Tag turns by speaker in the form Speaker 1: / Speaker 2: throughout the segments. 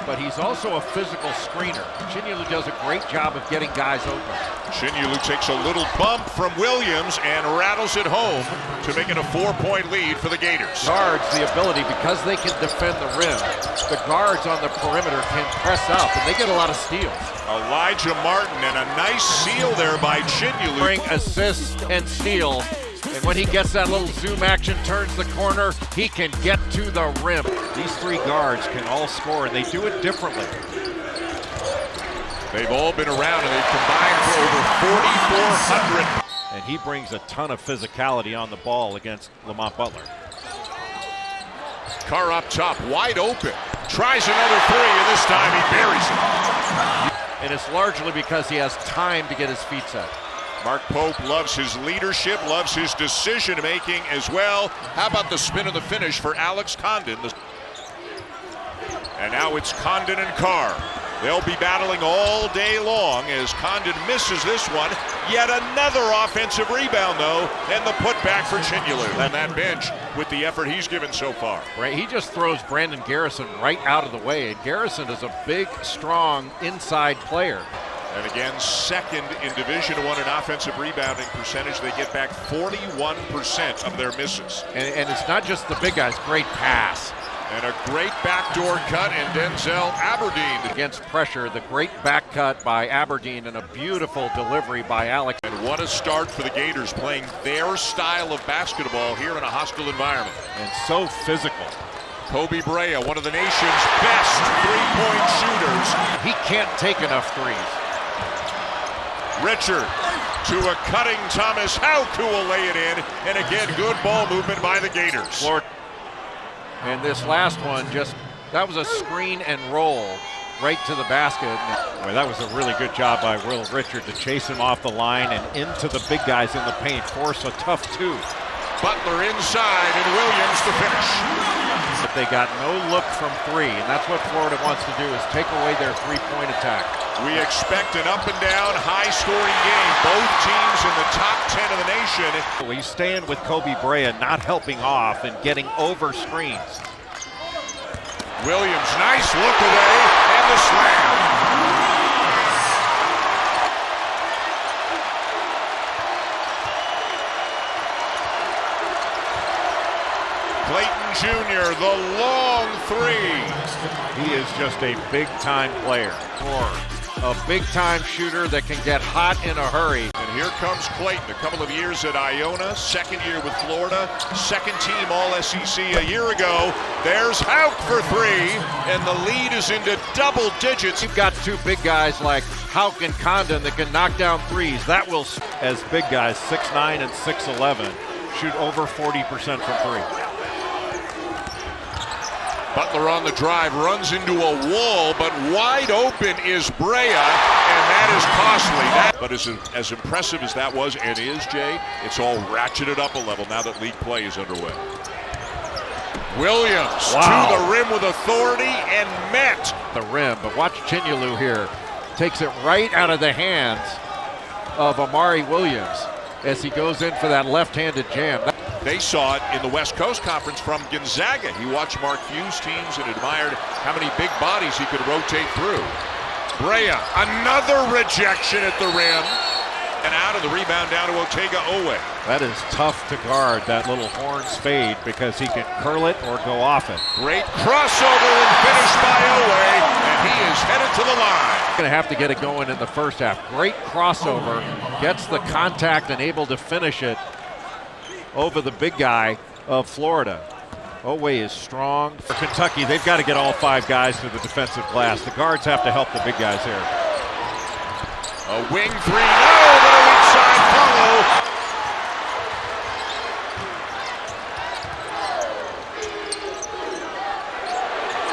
Speaker 1: but he's also a physical screener. Chinyelu does a great job of getting guys open.
Speaker 2: Chinyelu takes a little bump from Williams and rattles it home to make it a 4-point lead for the Gators.
Speaker 1: Guards the ability, because they can defend the rim, the guards on the perimeter can press up, and they get a lot of steals.
Speaker 2: Elijah Martin, and a nice seal there by Chinyelu.
Speaker 1: Bring assists and steals, and when he gets that little zoom action, turns the corner, he can get to the rim. These three guards can all score, and they do it differently.
Speaker 2: They've all been around, and they've combined for over 4,400.
Speaker 1: And he brings a ton of physicality on the ball against Lamont Butler.
Speaker 2: Carr up top, wide open. Tries another three, and this time he buries it.
Speaker 1: And it's largely because he has time to get his feet set.
Speaker 2: Mark Pope loves his leadership, loves his decision-making as well. How about the spin and the finish for Alex Condon? And now it's Condon and Carr. They'll be battling all day long as Condon misses this one. Yet another offensive rebound, though, and the putback for Chinyelu. And that bench with the effort he's given so far.
Speaker 1: Right, he just throws Brandon Garrison right out of the way. And Garrison is a big, strong inside player.
Speaker 2: And again, second in Division I in offensive rebounding percentage. They get back 41% of their misses.
Speaker 1: And it's not just the big guys, great pass.
Speaker 2: And a great backdoor cut, and Denzel Aberdeen.
Speaker 1: Against pressure, the great back cut by Aberdeen and a beautiful delivery by Alex.
Speaker 2: And what a start for the Gators, playing their style of basketball here in a hostile environment.
Speaker 1: And so physical.
Speaker 2: Koby Brea, one of the nation's best three-point shooters.
Speaker 1: He can't take enough threes.
Speaker 2: Richard to a cutting Thomas Houck, who will lay it in. And again, good ball movement by the Gators.
Speaker 1: Florida. And this last one, that was a screen and roll right to the basket. Boy, that was a really good job by Will Richard to chase him off the line and into the big guys in the paint, force a tough two.
Speaker 2: Butler inside, and Williams to finish.
Speaker 1: But they got no look from three, and that's what Florida wants to do, is take away their three-point attack.
Speaker 2: We expect an up-and-down, high-scoring game. Both teams in the top 10 of the nation.
Speaker 1: Well, he's staying with Koby Brea, not helping off and getting over screens.
Speaker 2: Williams, nice look away, and the slam. Clayton Jr., the long three.
Speaker 1: He is just a big-time player. Or a big-time shooter that can get hot in a hurry.
Speaker 2: And here comes Clayton, a couple of years at Iona, second year with Florida, second team All-SEC a year ago. There's Houck for three, and the lead is into double digits.
Speaker 1: You've got two big guys like Houck and Condon that can knock down threes. That will, as big guys, 6'9" and 6'11", shoot over 40% from three.
Speaker 2: Butler on the drive, runs into a wall, but wide open is Brea, and that is costly. But as impressive as that was and is, Jay, it's all ratcheted up a level now that league play is underway. Williams to the rim with authority and met.
Speaker 1: The rim, but watch Chinyelu here. Takes it right out of the hands of Amari Williams as he goes in for that left-handed jam.
Speaker 2: They saw it in the West Coast Conference from Gonzaga. He watched Mark Few's teams and admired how many big bodies he could rotate through. Brea, another rejection at the rim. And out of the rebound down to Otega Owe.
Speaker 1: That is tough to guard, that little horns fade, because he can curl it or go off it.
Speaker 2: Great crossover and finish by Owe, and he is headed to the line.
Speaker 1: Going to have to get it going in the first half. Great crossover, gets the contact and able to finish it over the big guy of Florida. Owe is strong. For Kentucky, they've got to get all five guys to the defensive glass. The guards have to help the big guys here.
Speaker 2: A wing three, no, but a weak side follow.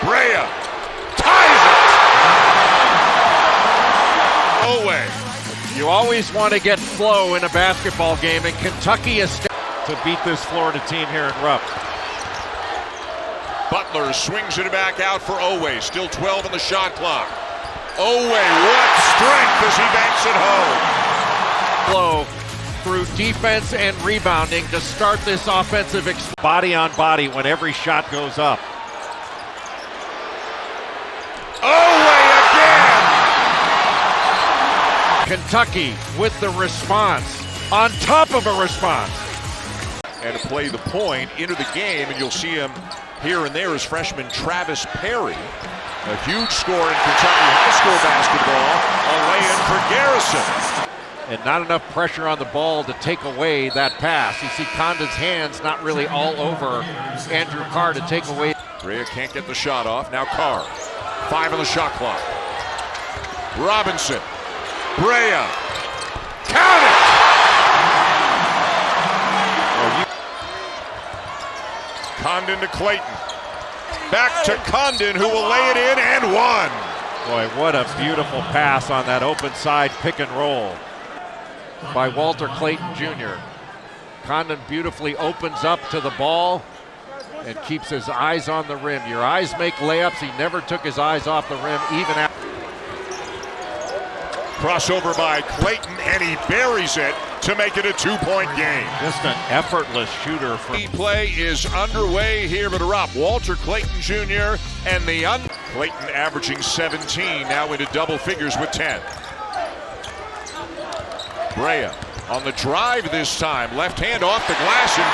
Speaker 2: Brea ties it. Owe.
Speaker 1: You always want to get flow in a basketball game, and Kentucky is to beat this Florida team here in Rupp.
Speaker 2: Butler swings it back out for Owe. Still 12 on the shot clock. Owe, what strength as he banks it home.
Speaker 1: Flow through defense and rebounding to start this offensive body on body when every shot goes up.
Speaker 2: Owe
Speaker 1: Kentucky with the response, on top of a response.
Speaker 2: And to play the point into the game, and you'll see him here and there is freshman Travis Perry. A huge score in Kentucky high school basketball, a lay-in for Garrison.
Speaker 1: And not enough pressure on the ball to take away that pass. You see Condon's hands not really all over Andrew Carr to take away.
Speaker 2: Brea can't get the shot off. Now Carr. 5 on the shot clock. Robinson. Brea. Count it! Condon to Clayton. Back to Condon, who will lay it in and one.
Speaker 1: Boy, what a beautiful pass on that open side pick and roll by Walter Clayton Jr. Condon beautifully opens up to the ball and keeps his eyes on the rim. Your eyes make layups. He never took his eyes off the rim, even after.
Speaker 2: Crossover by Clayton, and he buries it to make it a 2-point game.
Speaker 1: Just an effortless shooter.
Speaker 2: Play is underway here at Rupp. Walter Clayton Jr. and Clayton averaging 17, now into double figures with 10. Brea on the drive this time. Left hand off the glass and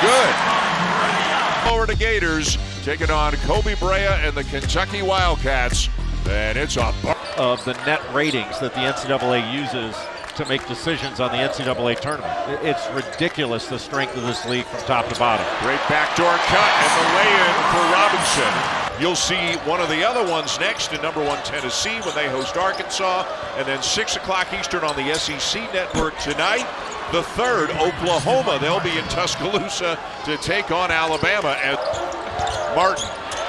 Speaker 2: good. Florida Gators taking on Koby Brea and the Kentucky Wildcats. And it's a
Speaker 1: of the net ratings that the NCAA uses to make decisions on the NCAA tournament. It's ridiculous, the strength of this league from top to bottom.
Speaker 2: Great backdoor cut and the lay-in for Robinson. You'll see one of the other ones next in number 1 Tennessee when they host Arkansas, and then 6 o'clock Eastern on the SEC network tonight. The third, Oklahoma. They'll be in Tuscaloosa to take on Alabama. And Martin.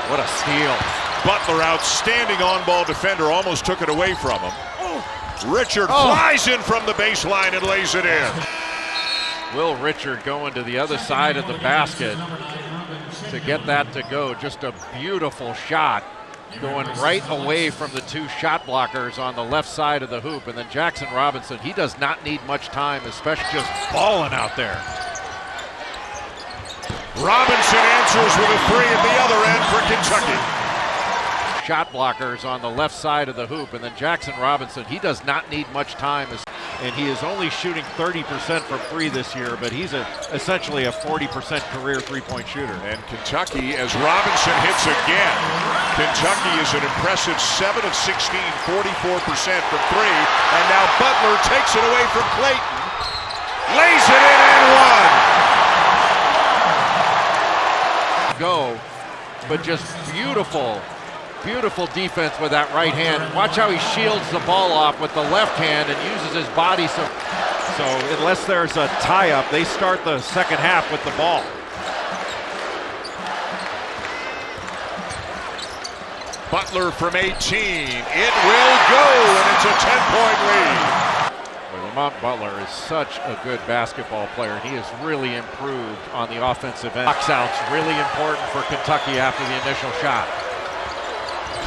Speaker 1: What a steal.
Speaker 2: Butler, outstanding on-ball defender, almost took it away from him. Richard flies in from the baseline and lays it in.
Speaker 1: Will Richard going to the other side of the basket to get that to go. Just a beautiful shot going right away from the 2 shot blockers on the left side of the hoop. And then Jackson Robinson, he does not need much time, especially just balling out there.
Speaker 2: Robinson answers with a 3 at the other end for Kentucky.
Speaker 1: Shot blockers on the left side of the hoop, and then Jackson Robinson, he does not need much time, and he is only shooting 30% from 3 this year, but he's essentially a 40% career three-point shooter.
Speaker 2: And Kentucky, as Robinson hits again, Kentucky is an impressive 7 of 16, 44% from 3, and now Butler takes it away from Clayton, lays it in and one.
Speaker 1: Go, but just beautiful defense with that right hand. Watch how he shields the ball off with the left hand and uses his body. So unless there's a tie-up, they start the second half with the ball.
Speaker 2: Butler from 18. It will go, and it's a 10-point lead.
Speaker 1: Lamont Butler is such a good basketball player. He has really improved on the offensive end. Box out's really important for Kentucky after the initial shot.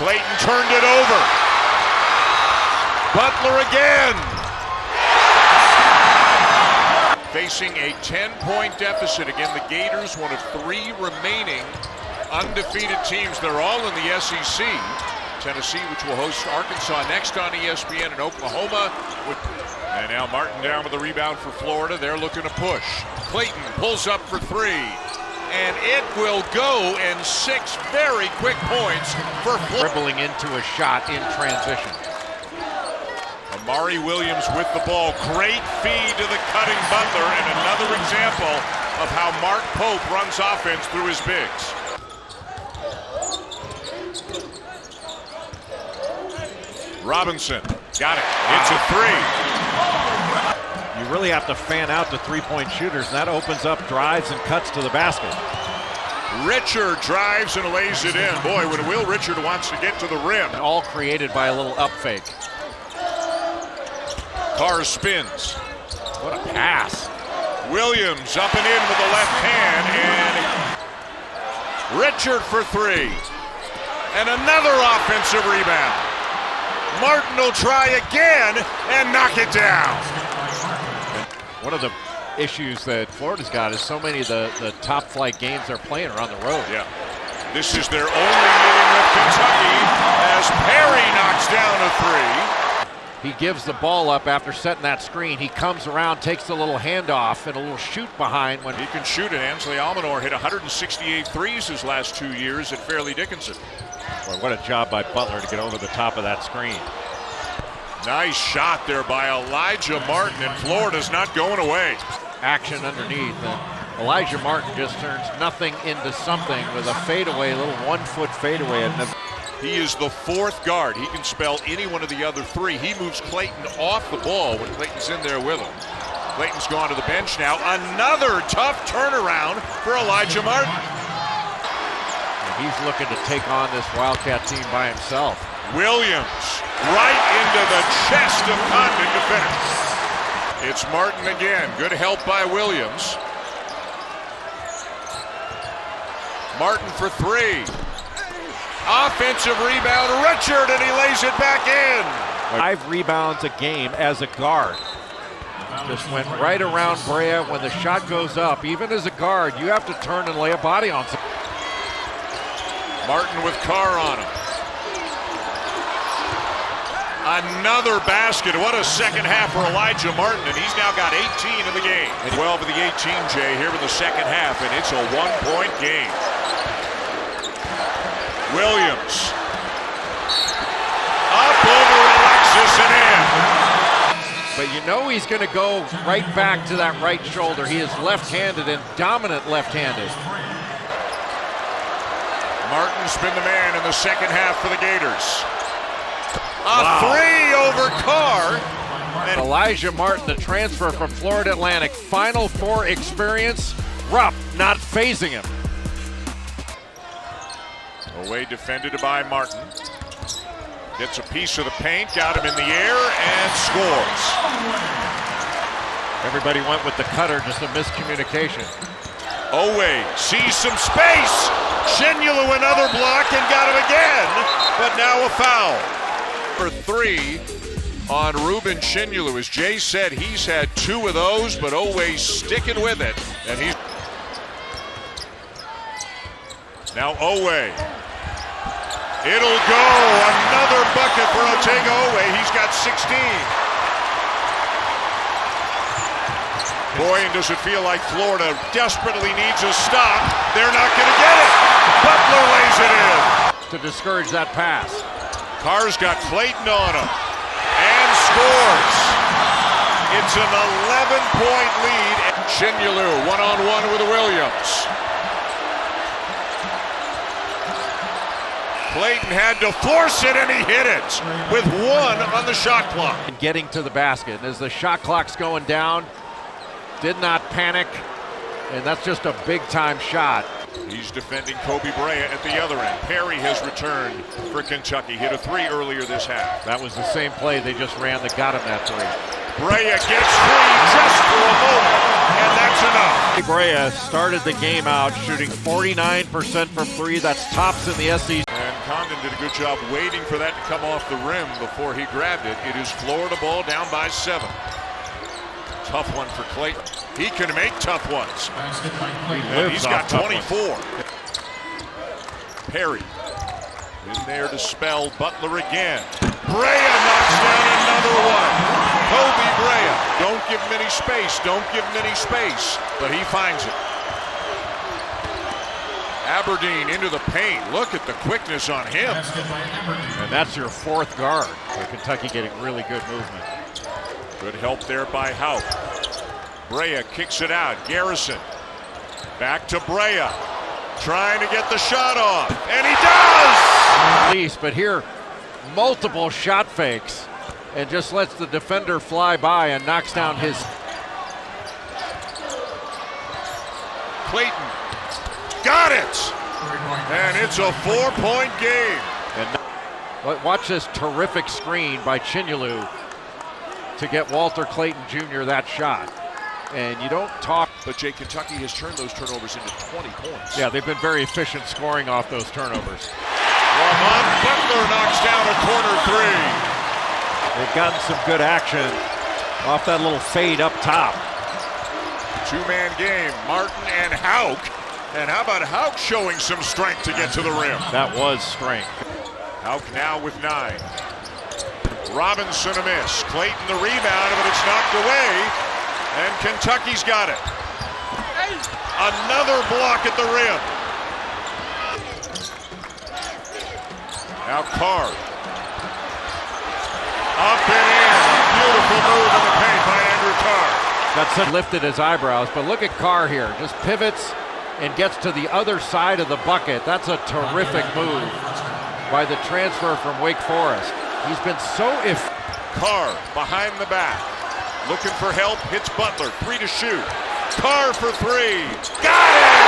Speaker 2: Clayton turned it over. Butler again. Facing a 10-point deficit. Again, the Gators, one of 3 remaining undefeated teams. They're all in the SEC. Tennessee, which will host Arkansas next on ESPN, and Oklahoma. And now Martin down with the rebound for Florida. They're looking to push. Clayton pulls up for 3. And it will go, and 6 very quick points for Florida.
Speaker 1: Dribbling into a shot in transition.
Speaker 2: Amari Williams with the ball. Great feed to the cutting Butler, and another example of how Mark Pope runs offense through his bigs. Robinson got it. It's a 3.
Speaker 1: You really have to fan out the three-point shooters, and that opens up drives and cuts to the basket.
Speaker 2: Richard drives and lays it in. Boy, when Will Richard wants to get to the rim.
Speaker 1: All created by a little up fake.
Speaker 2: Carr spins.
Speaker 1: What a pass.
Speaker 2: Williams up and in with the left hand, and Richard for 3. And another offensive rebound. Martin will try again and knock it down.
Speaker 1: One of the issues that Florida's got is so many of the top flight games they're playing are on the road.
Speaker 2: Yeah. This is their only meeting with Kentucky as Perry knocks down a 3.
Speaker 1: He gives the ball up after setting that screen. He comes around, takes a little handoff and a little shoot behind. When
Speaker 2: he can shoot it. Ansley Almanor hit 168 threes his last 2 years at Fairleigh Dickinson.
Speaker 1: Boy, what a job by Butler to get over the top of that screen.
Speaker 2: Nice shot there by Elijah Martin, and Florida's not going away.
Speaker 1: Action underneath, and Elijah Martin just turns nothing into something with a fadeaway, a little 1 foot fadeaway.
Speaker 2: He is the fourth guard. He can spell any one of the other three. He moves Clayton off the ball when Clayton's in there with him. Clayton's gone to the bench now. Another tough turnaround for Elijah Martin.
Speaker 1: And he's looking to take on this Wildcat team by himself.
Speaker 2: Williams right into the chest of Condon to finish. It's Martin again. Good help by Williams. Martin for three. Offensive rebound, Richard, and he lays it back in.
Speaker 1: 5 rebounds a game as a guard. Just went right around Brea. When the shot goes up, even as a guard, you have to turn and lay a body on something.
Speaker 2: Martin with Carr on him. Another basket. What a second half for Elijah Martin, and he's now got 18 in the game. 12 of the 18, Jay, here in the second half, and it's a 1-point game. Williams. Up over Alexis and in.
Speaker 1: But you know he's going to go right back to that right shoulder. He is left-handed and dominant left-handed.
Speaker 2: Martin's been the man in the second half for the Gators. Three over Carr.
Speaker 1: And Elijah Martin, the transfer from Florida Atlantic, Final Four experience. Rupp not phasing him.
Speaker 2: Away defended by Martin. Gets a piece of the paint, got him in the air, and scores.
Speaker 1: Everybody went with the cutter, just a miscommunication.
Speaker 2: Oway sees some space. Shinyulu another block and got him again, but now a foul. For three on Ruben Shinyulu. As Jay said, he's had 2 of those, but Oway sticking with it, and he's now Oway. It'll go. Another bucket for Otega Oway. He's got 16. Boy, and does it feel like Florida desperately needs a stop. They're not going to get it. Butler lays it in.
Speaker 1: To discourage that pass.
Speaker 2: Carr's got Clayton on him. And scores. It's an 11-point lead. Shinyulu one-on-one with Williams. Clayton had to force it, and he hit it with 1 on the shot clock.
Speaker 1: And getting to the basket. And as the shot clock's going down, did not panic, and that's just a big-time shot.
Speaker 2: He's defending Koby Brea at the other end. Perry has returned for Kentucky. Hit a 3 earlier this half.
Speaker 1: That was the same play they just ran that got him that 3.
Speaker 2: Brea gets free just for a moment, and that's enough.
Speaker 1: Brea started the game out shooting 49% from 3. That's tops in the SEC.
Speaker 2: And Condon did a good job waiting for that to come off the rim before he grabbed it. It is Florida ball down by 7. Tough one for Clayton. He can make tough ones. And he's got 24. Perry in there to spell Butler again. Brea knocks down another one. Koby Brea. Don't give him any space. Don't give him any space. But he finds it. Aberdeen into the paint. Look at the quickness on him.
Speaker 1: And that's your 4th guard. So Kentucky getting really good movement.
Speaker 2: Good help there by Houck. Brea kicks it out. Garrison. Back to Brea. Trying to get the shot off. And he does!
Speaker 1: At least, but here, multiple shot fakes. And just lets the defender fly by and knocks down his.
Speaker 2: Clayton. Got it! And it's a 4-point game.
Speaker 1: And watch this terrific screen by Shinyulu to get Walter Clayton Jr. that shot. And you don't talk.
Speaker 2: But Jay, Kentucky has turned those turnovers into 20 points.
Speaker 1: Yeah, they've been very efficient scoring off those turnovers.
Speaker 2: Lamont Butler knocks down a corner 3.
Speaker 1: They've gotten some good action off that little fade up top.
Speaker 2: 2-man game, Martin and Houck. And how about Houck showing some strength to get to the rim?
Speaker 1: That was strength.
Speaker 2: Houck now with 9. Robinson a miss. Clayton the rebound, but it's knocked away. And Kentucky's got it. Another block at the rim. Now Carr. Up and in. Beautiful move in the paint by Andrew Carr.
Speaker 1: That's lifted his eyebrows, but look at Carr here. Just pivots and gets to the other side of the bucket. That's a terrific move by the transfer from Wake Forest. He's been so
Speaker 2: Carr behind the back. Looking for help. Hits Butler. 3 to shoot. Carr for 3. Got it!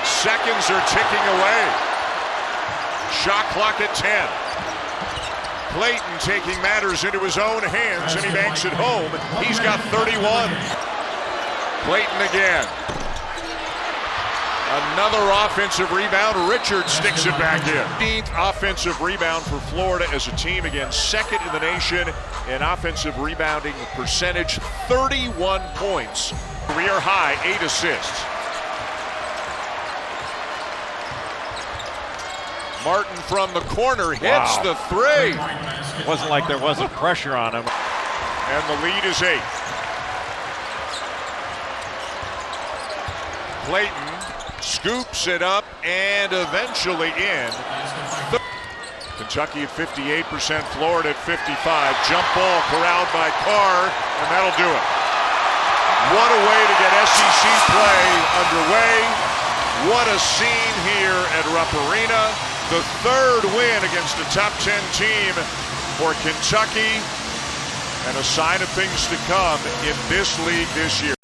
Speaker 2: Seconds are ticking away. Shot clock at 10. Clayton taking matters into his own hands, and he banks it home. He's got 31. Clayton again. Another offensive rebound. Richard sticks it back in. 15th offensive rebound for Florida as a team. Again, second in the nation in offensive rebounding percentage. 31 points. Career high, 8 assists. Martin from the corner hits the 3.
Speaker 1: It wasn't like there wasn't pressure on him.
Speaker 2: And the lead is 8. Clayton scoops it up and eventually in. Kentucky at 58%, Florida at 55. Jump ball corralled by Carr, and that'll do it. What a way to get SEC play underway. What a scene here at Rupp Arena. The third win against a top 10 team for Kentucky, and a sign of things to come in this league this year.